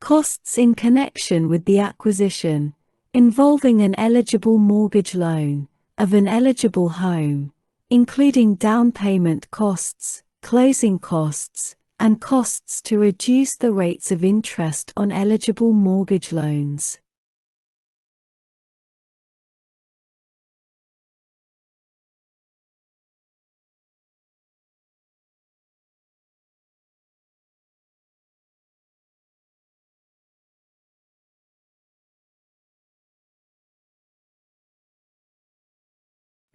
Costs in connection with the acquisition, involving an eligible mortgage loan, of an eligible home, including down payment costs, closing costs, and costs to reduce the rates of interest on eligible mortgage loans.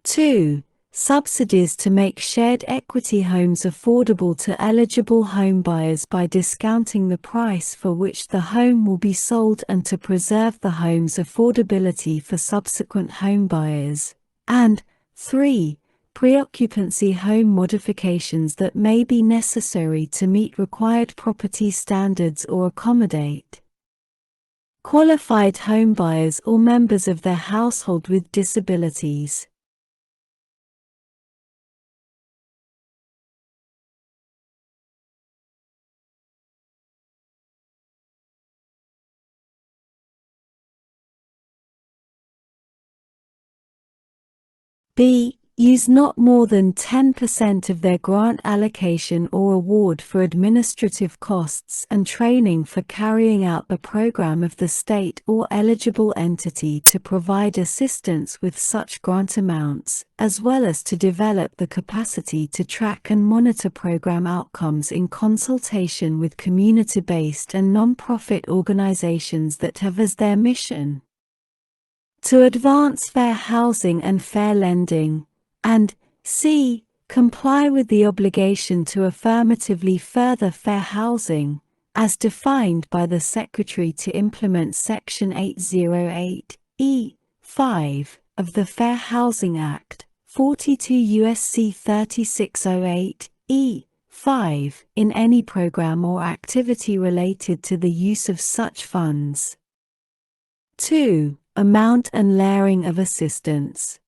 Two, subsidies to make shared equity homes affordable to eligible homebuyers by discounting the price for which the home will be sold and to preserve the home's affordability for subsequent homebuyers. And 3. Pre-occupancy home modifications that may be necessary to meet required property standards or accommodate qualified homebuyers or members of their household with disabilities. B. Use not more than 10% of their grant allocation or award for administrative costs and training for carrying out the program of the state or eligible entity to provide assistance with such grant amounts, as well as to develop the capacity to track and monitor program outcomes in consultation with community-based and non-profit organizations that have as their mission to advance fair housing and fair lending, and c. comply with the obligation to affirmatively further fair housing, as defined by the Secretary to implement Section 808(e)(5) of the Fair Housing Act, 42 U.S.C. 3608(e)(5) in any program or activity related to the use of such funds. 2. Amount and layering of assistance.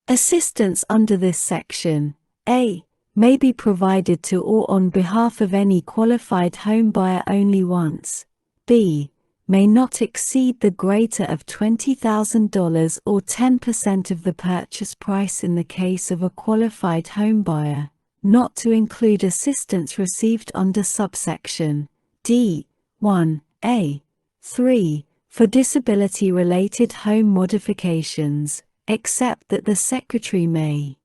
Assistance under this section, a. may be provided to or on behalf of any qualified homebuyer only once, b. may not exceed the greater of $20,000 or 10% of the purchase price in the case of a qualified homebuyer, not to include assistance received under subsection D. 1a. 3. For disability-related home modifications, except that the Secretary may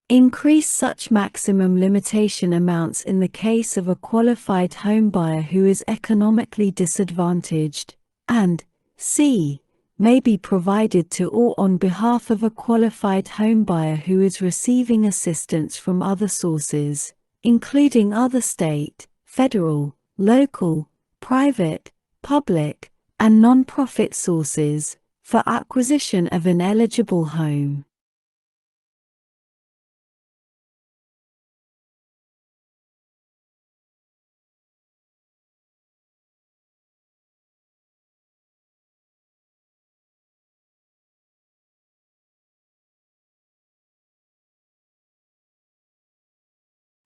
increase such maximum limitation amounts in the case of a qualified homebuyer who is economically disadvantaged, and c. may be provided to or on behalf of a qualified homebuyer who is receiving assistance from other sources, including other state, federal, local, private, public, and non-profit sources, for acquisition of an eligible home.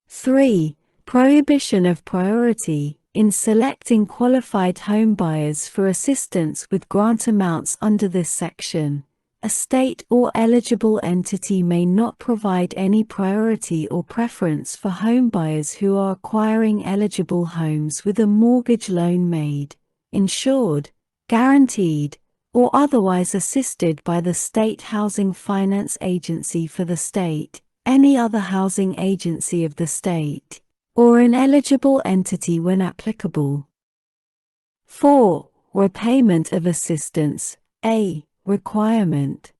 Three. Prohibition of priority in selecting qualified homebuyers for assistance with grant amounts under this section. A state or eligible entity may not provide any priority or preference for homebuyers who are acquiring eligible homes with a mortgage loan made, insured, guaranteed, or otherwise assisted by the State Housing Finance Agency for the state, any other housing agency of the state, or an eligible entity when applicable. 4. Repayment of assistance, a requirement.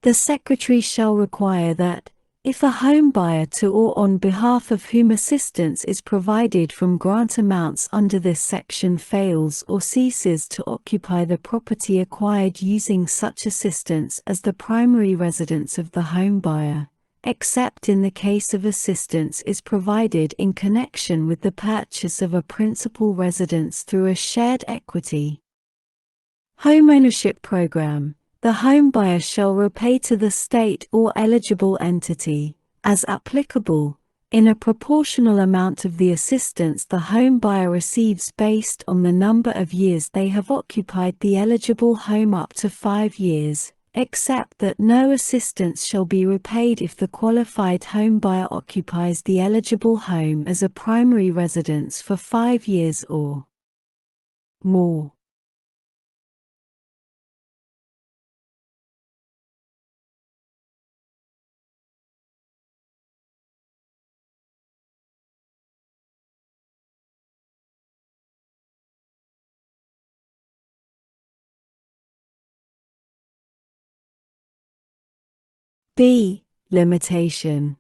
The Secretary shall require that, If a home buyer to or on behalf of whom assistance is provided from grant amounts under this section fails or ceases to occupy the property acquired using such assistance as the primary residence of the home buyer, except in the case of assistance is provided in connection with the purchase of a principal residence through a shared equity homeownership program, the home buyer shall repay to the state or eligible entity, as applicable, in a proportional amount of the assistance the home buyer receives based on the number of years they have occupied the eligible home up to 5 years, except that no assistance shall be repaid if the qualified home buyer occupies the eligible home as a primary residence for 5 years or more. B. Limitation.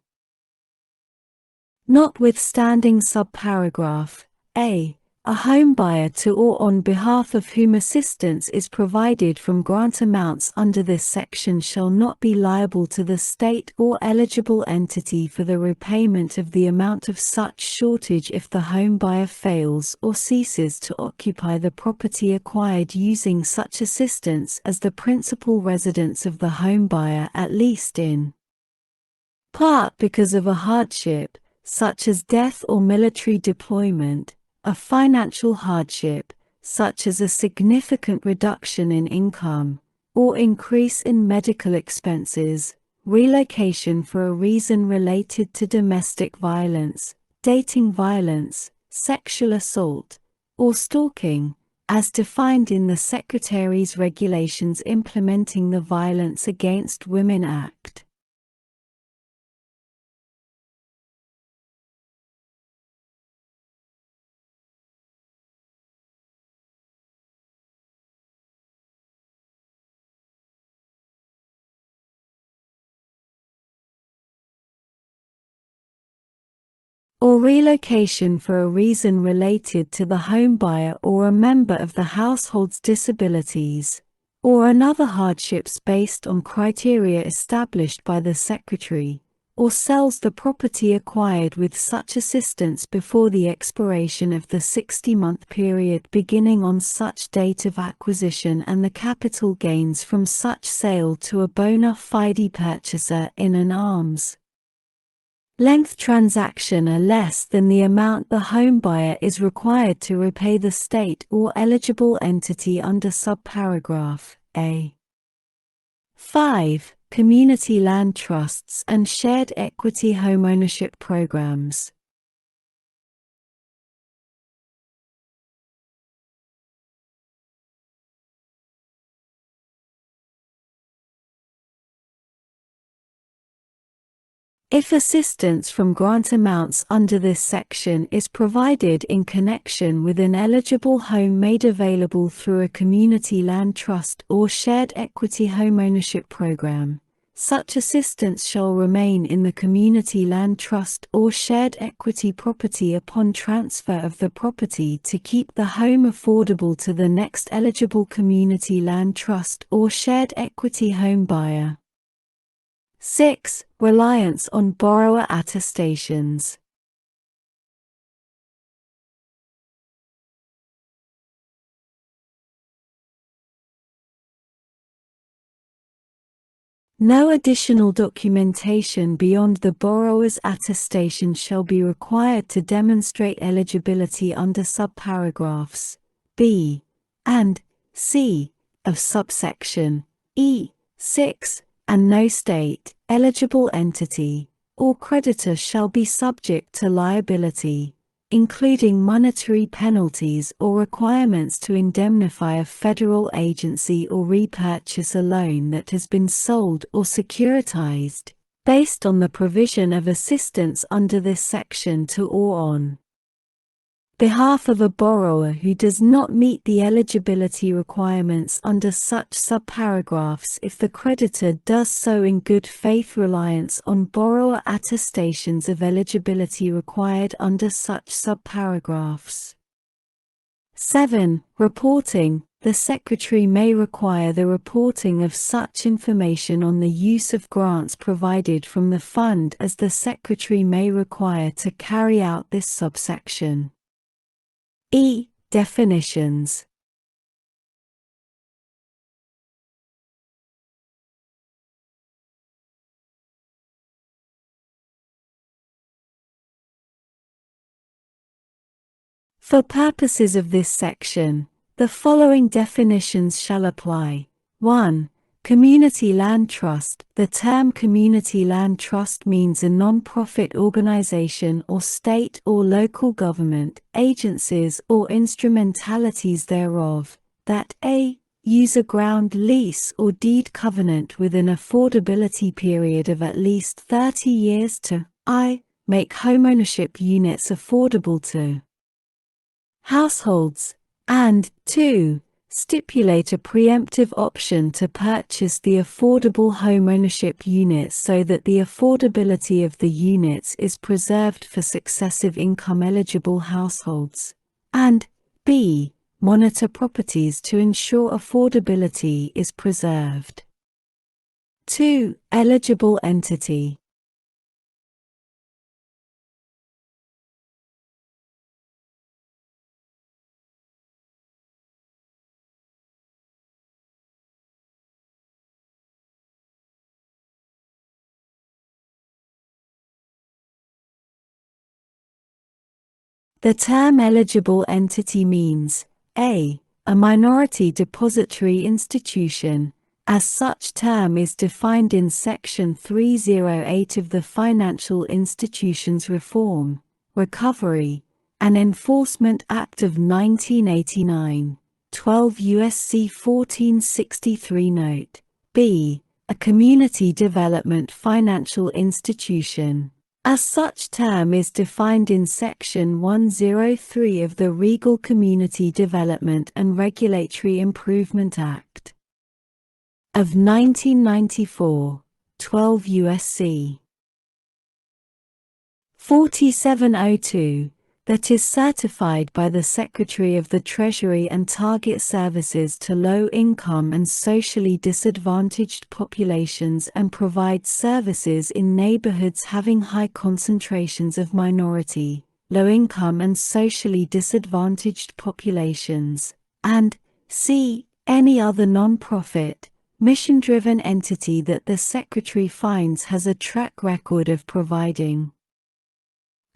Notwithstanding subparagraph A, a home buyer to or on behalf of whom assistance is provided from grant amounts under this section shall not be liable to the state or eligible entity for the repayment of the amount of such shortage if the home buyer fails or ceases to occupy the property acquired using such assistance as the principal residence of the home buyer, at least in part because of a hardship, such as death or military deployment, a financial hardship, such as a significant reduction in income, or increase in medical expenses, relocation for a reason related to domestic violence, dating violence, sexual assault, or stalking, as defined in the Secretary's regulations implementing the Violence Against Women Act. Or relocation for a reason related to the home buyer or a member of the household's disabilities, or another hardships based on criteria established by the Secretary, or sells the property acquired with such assistance before the expiration of the 60-month period beginning on such date of acquisition and the capital gains from such sale to a bona fide purchaser in an arm's length transaction are less than the amount the home buyer is required to repay the state or eligible entity under subparagraph A. 5. Community land trusts and shared equity homeownership programs. If assistance from grant amounts under this section is provided in connection with an eligible home made available through a community land trust or shared equity homeownership program, such assistance shall remain in the community land trust or shared equity property upon transfer of the property to keep the home affordable to the next eligible community land trust or shared equity home buyer. 6. Reliance on borrower attestations. No additional documentation beyond the borrower's attestation shall be required to demonstrate eligibility under subparagraphs B and C of subsection E6, and no state, eligible entity, or creditor shall be subject to liability, including monetary penalties or requirements to indemnify a federal agency or repurchase a loan that has been sold or securitized, based on the provision of assistance under this section to or on behalf of a borrower who does not meet the eligibility requirements under such subparagraphs if the creditor does so in good faith reliance on borrower attestations of eligibility required under such subparagraphs. 7. Reporting. The Secretary may require the reporting of such information on the use of grants provided from the fund as the Secretary may require to carry out this subsection. E. Definitions. For purposes of this section, the following definitions shall apply. 1. Community Land Trust. The term Community Land Trust means a non-profit organization or state or local government, agencies or instrumentalities thereof, that a. use a ground lease or deed covenant with an affordability period of at least 30 years to I. make homeownership units affordable to households, and 2. stipulate a preemptive option to purchase the affordable homeownership units so that the affordability of the units is preserved for successive income-eligible households, and b. monitor properties to ensure affordability is preserved. 2. Eligible entity. The term eligible entity means a minority depository institution, as such term is defined in Section 308 of the Financial Institutions Reform, Recovery, and Enforcement Act of 1989, 12 U.S.C. 1463 Note B, a community development financial institution. As such term is defined in Section 103 of the Regal Community Development and Regulatory Improvement Act of 1994, 12 U.S.C. 4702, that is certified by the Secretary of the Treasury and target services to low-income and socially disadvantaged populations and provides services in neighborhoods having high concentrations of minority, low-income and socially disadvantaged populations, and c. any other non-profit, mission-driven entity that the Secretary finds has a track record of providing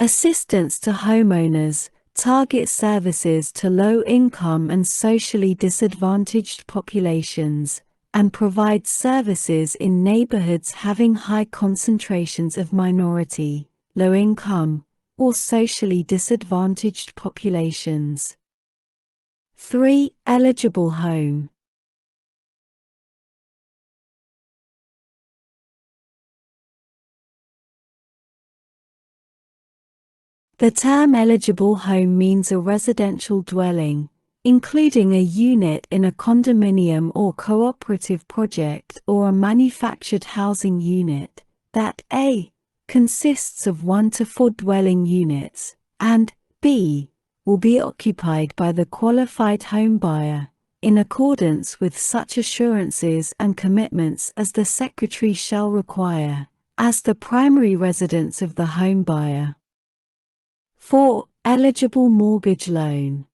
assistance to homeowners, target services to low-income and socially disadvantaged populations, and provides services in neighborhoods having high concentrations of minority, low-income, or socially disadvantaged populations. 3. Eligible home. The term eligible home means a residential dwelling, including a unit in a condominium or cooperative project or a manufactured housing unit, that a. consists of 1 to 4 dwelling units, and b. will be occupied by the qualified home buyer, in accordance with such assurances and commitments as the Secretary shall require, as the primary residence of the home buyer. 4. Eligible mortgage loan.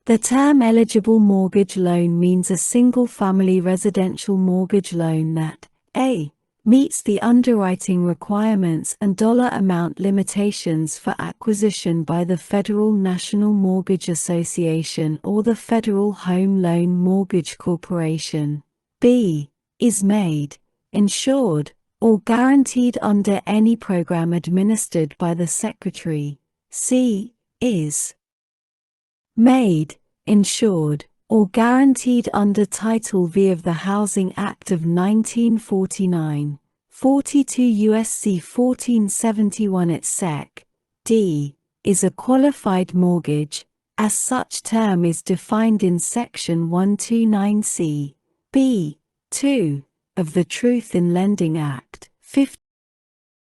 The term eligible mortgage loan means a single-family residential mortgage loan that a. meets the underwriting requirements and dollar amount limitations for acquisition by the Federal National Mortgage Association or the Federal Home Loan Mortgage Corporation, b. is made, insured, or guaranteed under any program administered by the Secretary, c. is made, insured, or guaranteed under Title V of the Housing Act of 1949, 42 U.S.C. 1471 et seq. D. is a qualified mortgage, as such term is defined in Section 129C, b. 2, of the Truth in Lending Act, 15